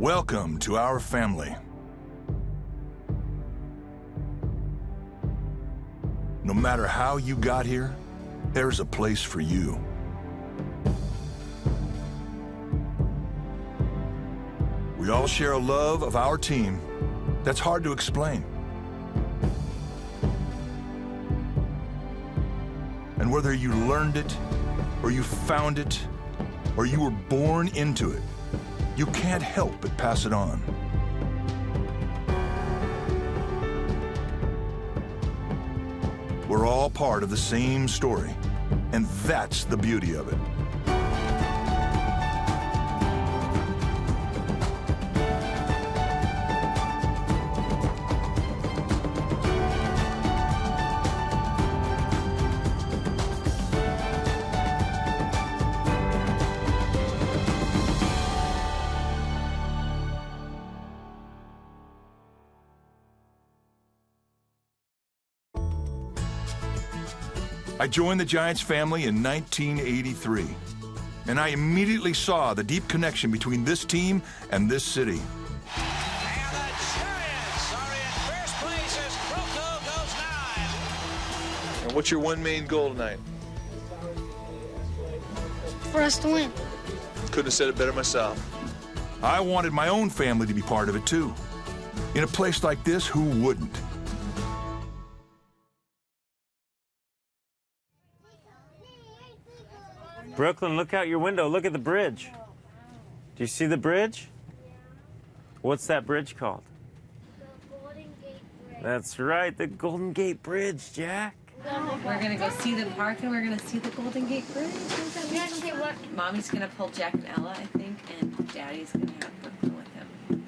Welcome to our family. No matter how you got here, there's a place for you. We all share a love of our team that's hard to explain. And whether you learned it, or you found it, or you were born into it, you can't help but pass it on. We're all part of the same story, and that's the beauty of it. I joined the Giants family in 1983, and I immediately saw the deep connection between this team and this city. And the Giants are in first place as Croco goes 9. And what's your one main goal tonight? For us to win. Couldn't have said it better myself. I wanted my own family to be part of it too. In a place like this, who wouldn't? Brooklyn, look out your window. Look at the bridge. Do you see the bridge? What's that bridge called? The Golden Gate Bridge. That's right, the Golden Gate Bridge, Jack. We're gonna go see the park and we're gonna see the Golden Gate Bridge. Mommy's gonna pull Jack and Ella, I think, and Daddy's gonna have Brooklyn with him.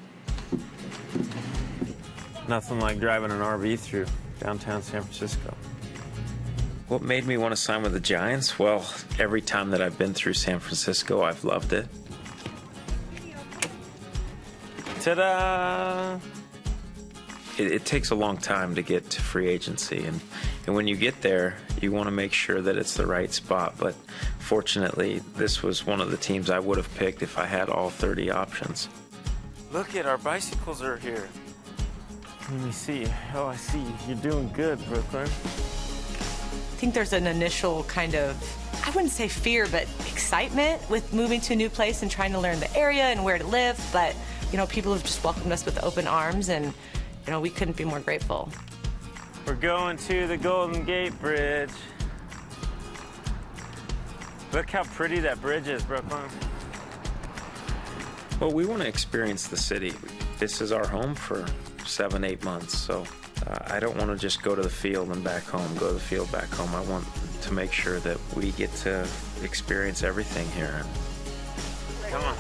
Nothing like driving an RV through downtown San Francisco. What made me want to sign with the Giants? Well, every time that I've been through San Francisco, I've loved it. Ta-da! It takes a long time to get to free agency, and when you get there, you want to make sure that it's the right spot. But fortunately, this was one of the teams I would have picked if I had all 30 options. Look at our bicycles are here. Let me see. Oh, I see. You're doing good, Brooklyn. I think there's an initial kind of, I wouldn't say fear, but excitement with moving to a new place and trying to learn the area and where to live. But, you know, people have just welcomed us with open arms, and, you know, we couldn't be more grateful. We're going to the Golden Gate Bridge. Look how pretty that bridge is, Brooklyn. Well, we want to experience the city. This is our home for 7-8 months, so I don't want to just go to the field and back home, go to the field, back home. I want to make sure that we get to experience everything here. Come on.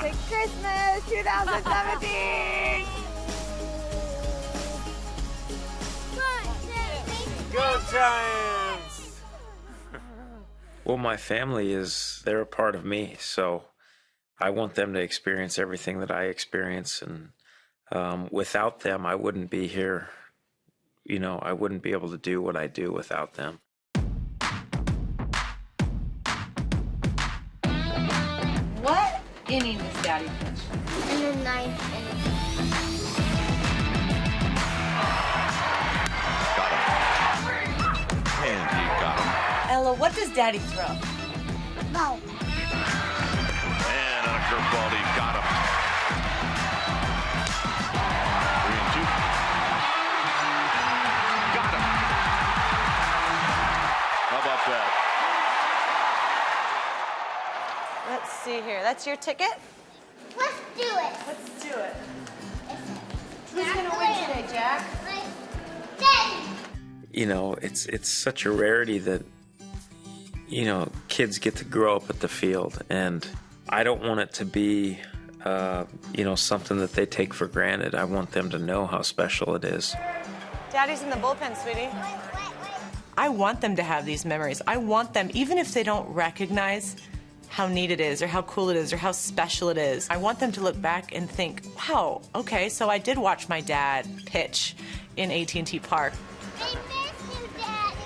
It's Christmas 2017! Go Giants! Well, my family they're a part of me, so I want them to experience everything that I experience, and without them, I wouldn't be here. You know, I wouldn't be able to do what I do without them. What inning is Daddy pitch? In the ninth inning. Got him. And he got him. Ella, what does Daddy throw? Ball. And on a curveball, he got him. 3-2. Got him. How about that? Let's see here. That's your ticket? Let's do it. Let's do it. Who's gonna win today, Jack? Daddy. You know, it's such a rarity that, you know, kids get to grow up at the field, and I don't want it to be, you know, something that they take for granted. I want them to know how special it is. Daddy's in the bullpen, sweetie. I want them to have these memories. I want them, even if they don't recognize how neat it is or how cool it is or how special it is, I want them to look back and think, wow, okay, so I did watch my dad pitch in AT&T Park. I miss you, Daddy.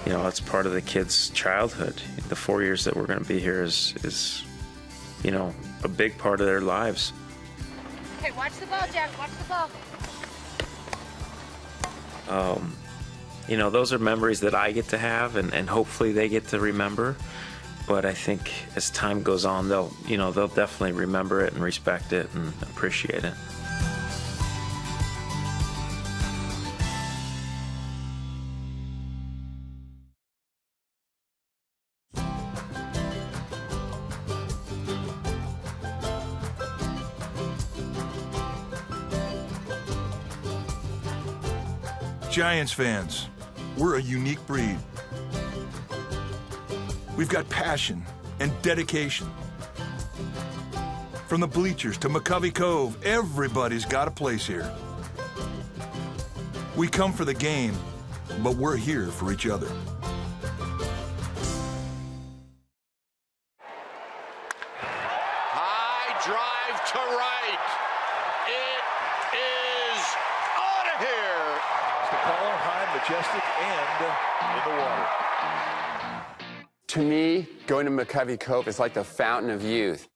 it's part of the kids' childhood. The 4 years that we're going to be here is a big part of their lives. Okay, watch the ball, Jack. Watch the ball. Those are memories that I get to have, and hopefully they get to remember. But I think as time goes on, they'll definitely remember it and respect it and appreciate it. Giants fans, we're a unique breed. We've got passion and dedication. From the bleachers to McCovey Cove, everybody's got a place here. We come for the game, but we're here for each other. High drive to right. It is out of here. It's the caller, high, majestic, and in the water. To me, going to McCovey Cove is like the fountain of youth.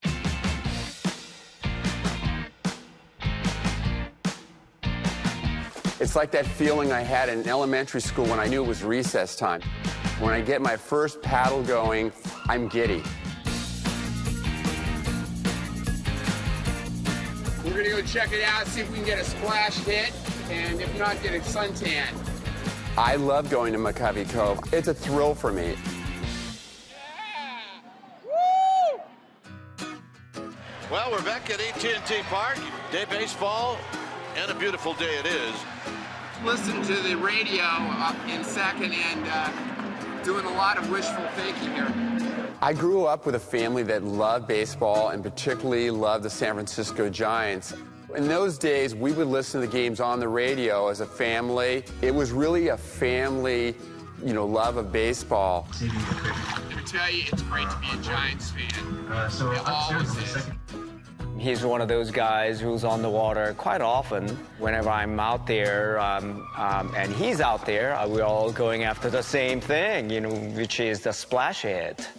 It's like that feeling I had in elementary school when I knew it was recess time. When I get my first paddle going, I'm giddy. We're gonna go check it out, see if we can get a splash hit, and if not, get a suntan. I love going to McCovey Cove. It's a thrill for me. Well, we're back at AT&T Park. Day baseball, and a beautiful day it is. Listen to the radio in second and doing a lot of wishful thinking here. I grew up with a family that loved baseball and particularly loved the San Francisco Giants. In those days, we would listen to the games on the radio as a family. It was really a family, love of baseball. I tell you, it's great to be a Giants fan. It always is. He's one of those guys who's on the water quite often. Whenever I'm out there and he's out there, we're all going after the same thing, which is the splash hit.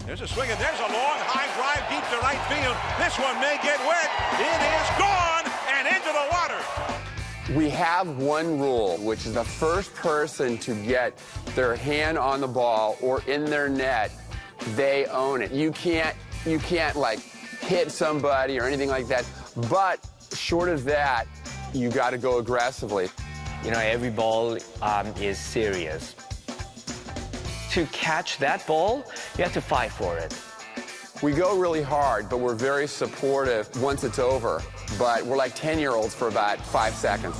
There's a swing, and there's a long, high drive deep to right field. This one may get wet. It is gone and into the water. We have one rule, which is the first person to get their hand on the ball or in their net, they own it. You can't like hit somebody or anything like that. But short of that, you got to go aggressively. Every ball is serious. To catch that ball, you have to fight for it. We go really hard, but we're very supportive once it's over. But we're like 10-year-olds for about 5 seconds.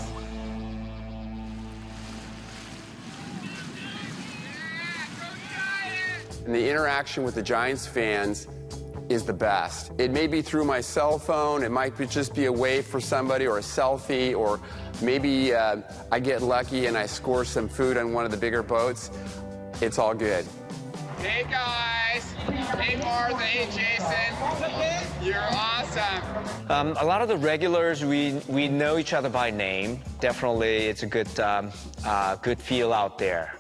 And the interaction with the Giants fans is the best. It may be through my cell phone, it might just be a wave for somebody or a selfie, or maybe I get lucky and I score some food on one of the bigger boats. It's all good. Hey guys, hey Martha, hey Jason, you're awesome. A lot of the regulars, we know each other by name. Definitely, it's a good feel out there.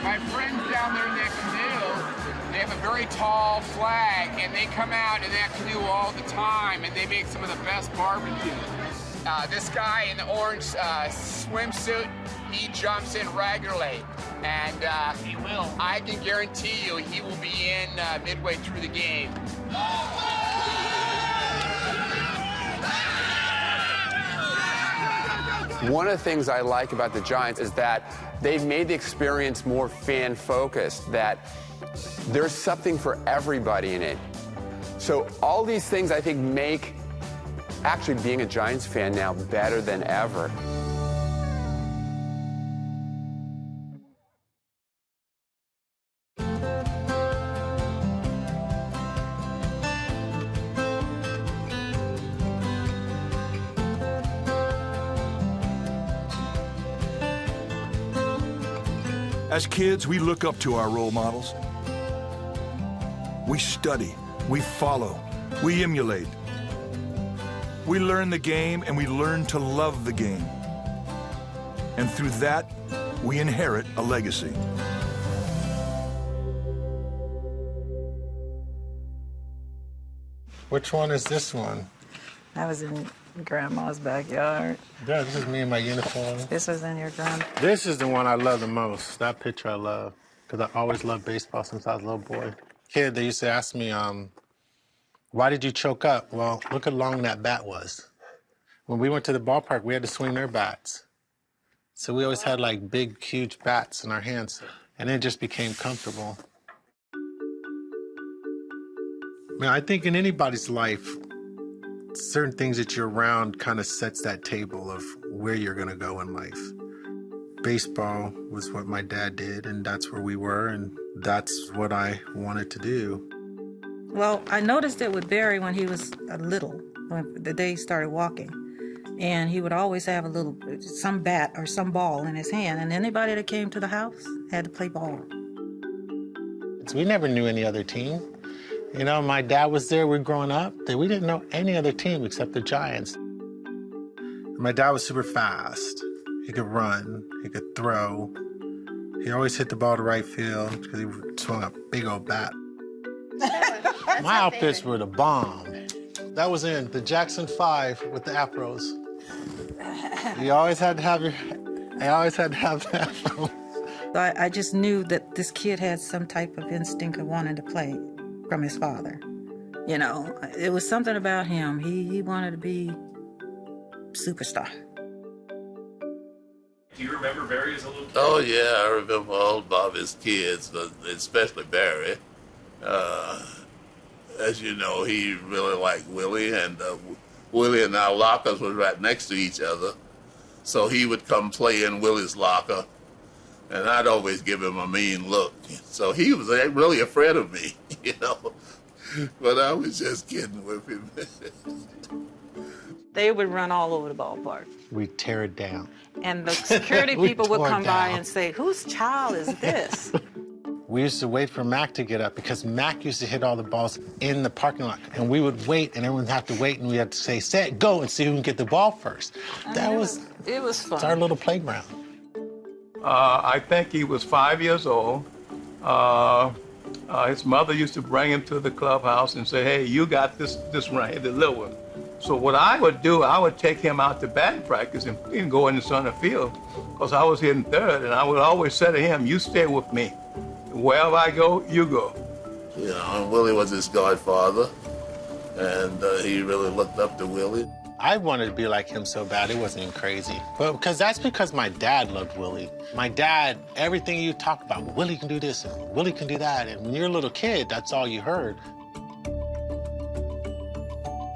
My friends down there in that canoe, they have a very tall flag, and they come out in that canoe all the time, and they make some of the best barbecue. This guy in the orange swimsuit, he jumps in regularly, and he will. I can guarantee you he will be in midway through the game. One of the things I like about the Giants is that they've made the experience more fan-focused, that there's something for everybody in it. So all these things, I think, make actually being a Giants fan now better than ever. As kids, we look up to our role models. We study, we follow, we emulate. We learn the game and we learn to love the game. And through that, we inherit a legacy. Which one is this one? I was in Grandma's backyard. Yeah, this is me in my uniform. This was in your grand. This is the one I love the most. That picture I love. Because I always loved baseball since I was a little boy. Kid, they used to ask me, why did you choke up? Well, look how long that bat was. When we went to the ballpark, we had to swing their bats. So we always had like big, huge bats in our hands. And it just became comfortable. I mean, I think in anybody's life, certain things that you're around kind of sets that table of where you're going to go in life. Baseball was what my dad did, and that's where we were, and that's what I wanted to do. Well, I noticed it with Barry when he was little, the day he started walking. And he would always have some bat or some ball in his hand, and anybody that came to the house had to play ball. We never knew any other team. You know, my dad was there, we were growing up, we didn't know any other team except the Giants. My dad was super fast. He could run, he could throw. He always hit the ball to right field because he swung a big old bat. My outfits were the bomb. That was in the Jackson 5 with the afros. You always had to have the afro. I just knew that this kid had some type of instinct of wanting to play from his father. You know, it was something about him. He wanted to be superstar. Do you remember Barry as a little kid? Oh, yeah, I remember all about his kids, but especially Barry. As you know, he really liked Willie, and Willie and our lockers were right next to each other. So he would come play in Willie's locker, and I'd always give him a mean look. So he was really afraid of me, you know. But I was just kidding with him. They would run all over the ballpark. We'd tear it down. And the security people would come by and say, whose child is this? We used to wait for Mac to get up because Mac used to hit all the balls in the parking lot. And we would wait, and everyone would have to wait, and we had to say, set, go, and see who can get the ball first. It was fun. It's our little playground. I think he was 5 years old. His mother used to bring him to the clubhouse and say, hey, you got this right here, the little one. So what I would do, I would take him out to batting practice and he'd go in the center field because I was hitting third, and I would always say to him, you stay with me. Wherever I go, you go. You know, and Willie was his godfather, and he really looked up to Willie. I wanted to be like him so bad, it wasn't even crazy. But that's because my dad loved Willie. My dad, everything you talk about, Willie can do this, and Willie can do that. And when you're a little kid, that's all you heard.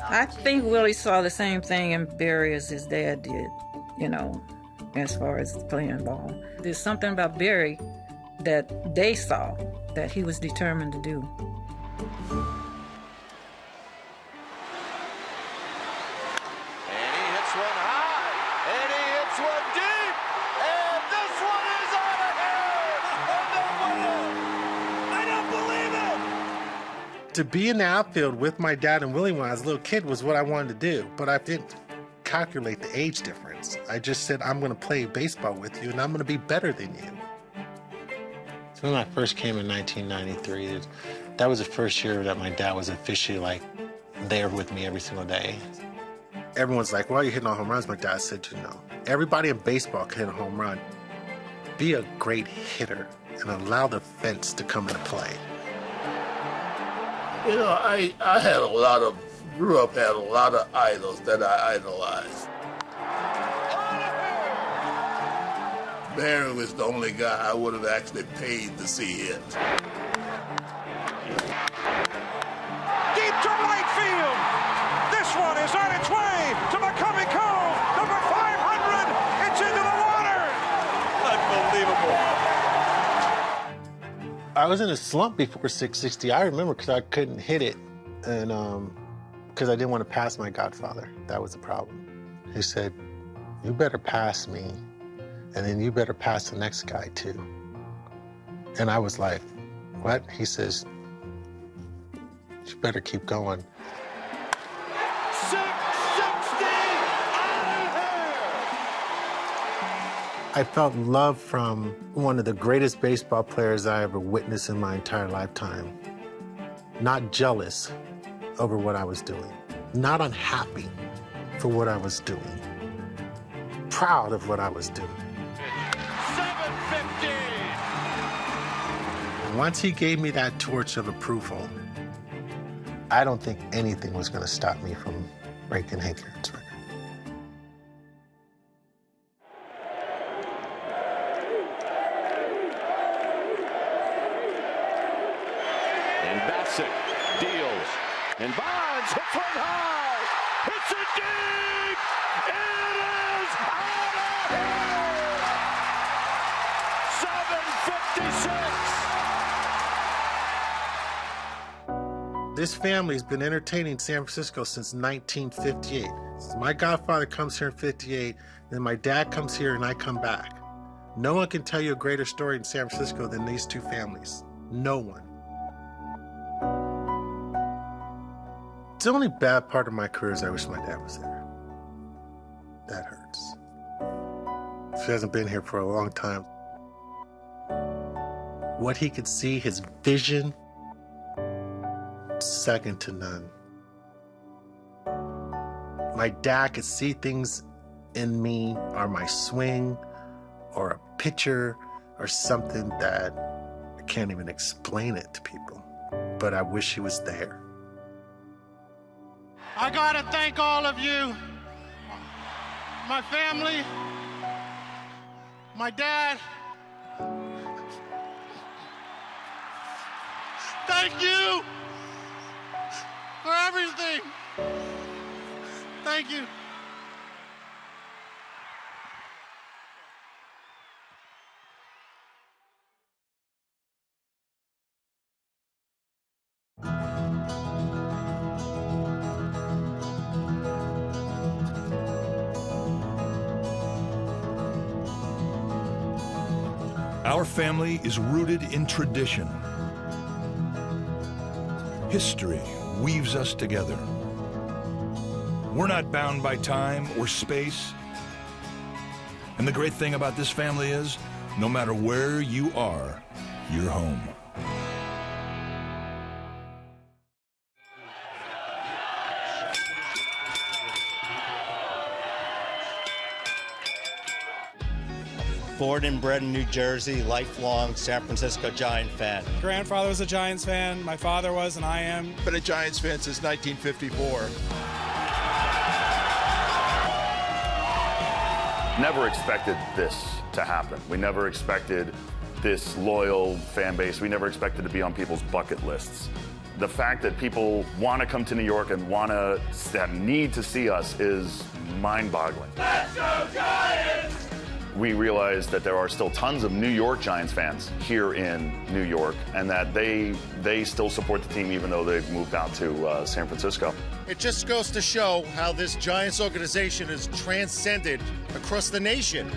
I think Willie saw the same thing in Barry as his dad did, you know, as far as playing ball. There's something about Barry that they saw that he was determined to do. And he hits one high, and he hits one deep, and this one is out of here. I don't believe it. To be in the outfield with my dad and Willie when I was a little kid was what I wanted to do, but I didn't calculate the age difference. I just said, I'm going to play baseball with you, and I'm going to be better than you. So when I first came in 1993, that was the first year that my dad was officially, like, there with me every single day. Everyone's like, why are you hitting all home runs? My dad said, you know, everybody in baseball can hit a home run. Be a great hitter and allow the fence to come into play. You know, I grew up, had a lot of idols that I idolized. Barry was the only guy I would have actually paid to see hit. Deep to right field. This one is on its way to McCovey Cove. Number 500. It's into the water. Unbelievable. I was in a slump before 660. I remember because I couldn't hit it, and because I didn't want to pass my godfather. That was the problem. He said, you better pass me, and then you better pass the next guy too. And I was like, what? He says, you better keep going. 660 out of here. I felt love from one of the greatest baseball players I ever witnessed in my entire lifetime. Not jealous, over what I was doing. Not unhappy for what I was doing. Proud of what I was doing. 750. Once he gave me that torch of approval, I don't think anything was going to stop me from breaking Hank Aaron's record. And Bassett deals. And Bonds hits one high. Hits it deep. It is out of here. 7:56. This family's been entertaining San Francisco since 1958. So my godfather comes here in 58, then my dad comes here and I come back. No one can tell you a greater story in San Francisco than these two families. No one. The only bad part of my career is I wish my dad was there. That hurts. He hasn't been here for a long time. What he could see, his vision, second to none. My dad could see things in me, or my swing, or a picture, or something that I can't even explain it to people. But I wish he was there. I gotta thank all of you, my family, my dad. Thank you for everything. Thank you. Our family is rooted in tradition. History weaves us together. We're not bound by time or space. And the great thing about this family is, no matter where you are, you're home. Born and bred in New Jersey, lifelong San Francisco Giant fan. Grandfather was a Giants fan, my father was, and I am. Been a Giants fan since 1954. Never expected this to happen. We never expected this loyal fan base. We never expected to be on people's bucket lists. The fact that people want to come to New York and need to see us is mind-boggling. Let's go Giants! We realized that there are still tons of New York Giants fans here in New York, and that they still support the team even though they've moved out to San Francisco. It just goes to show how this Giants organization is transcended across the nation.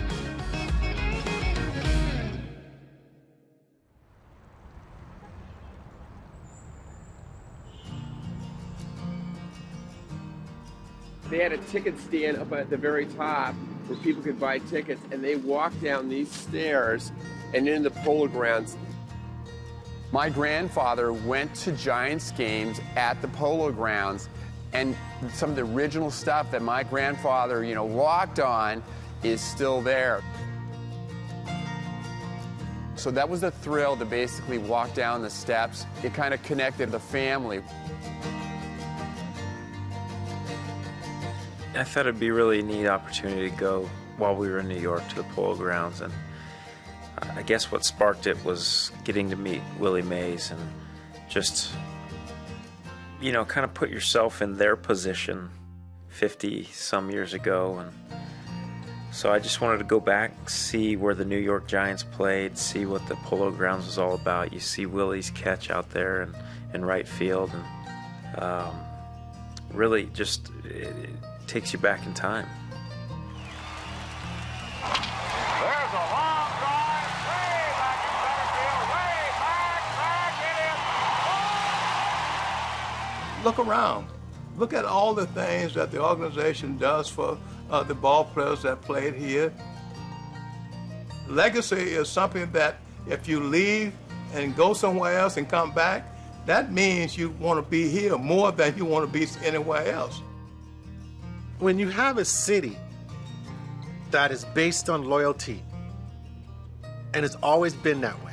They had a ticket stand up at the very top where people could buy tickets, and they walked down these stairs and into the Polo Grounds. My grandfather went to Giants games at the Polo Grounds, and some of the original stuff that my grandfather, walked on is still there. So that was a thrill to basically walk down the steps. It kind of connected the family. I thought it'd be a really neat opportunity to go while we were in New York to the Polo Grounds, and I guess what sparked it was getting to meet Willie Mays and just, kind of put yourself in their position 50-some years ago. And so I just wanted to go back, see where the New York Giants played, see what the Polo Grounds was all about. You see Willie's catch out there in right field, and really just it takes you back in time. There's a long drive, way back in center field, way back, it is. Look around. Look at all the things that the organization does for the ball players that played here. Legacy is something that if you leave and go somewhere else and come back, that means you want to be here more than you want to be anywhere else. When you have a city that is based on loyalty, and it's always been that way.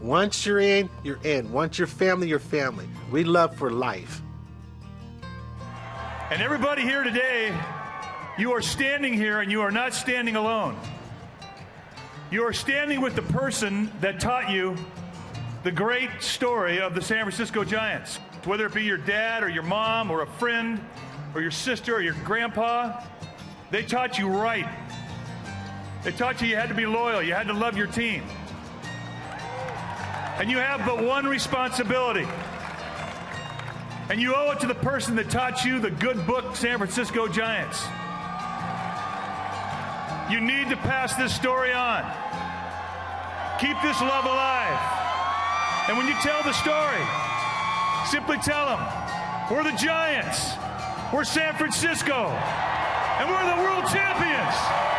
Once you're in, you're in. Once you're family, you're family. We love for life. And everybody here today, you are standing here and you are not standing alone. You are standing with the person that taught you the great story of the San Francisco Giants. Whether it be your dad or your mom or a friend or your sister or your grandpa, they taught you right. They taught you had to be loyal, you had to love your team. And you have but one responsibility. And you owe it to the person that taught you the good book, San Francisco Giants. You need to pass this story on. Keep this love alive. And when you tell the story, simply tell them, we're the Giants, we're San Francisco, and we're the world champions.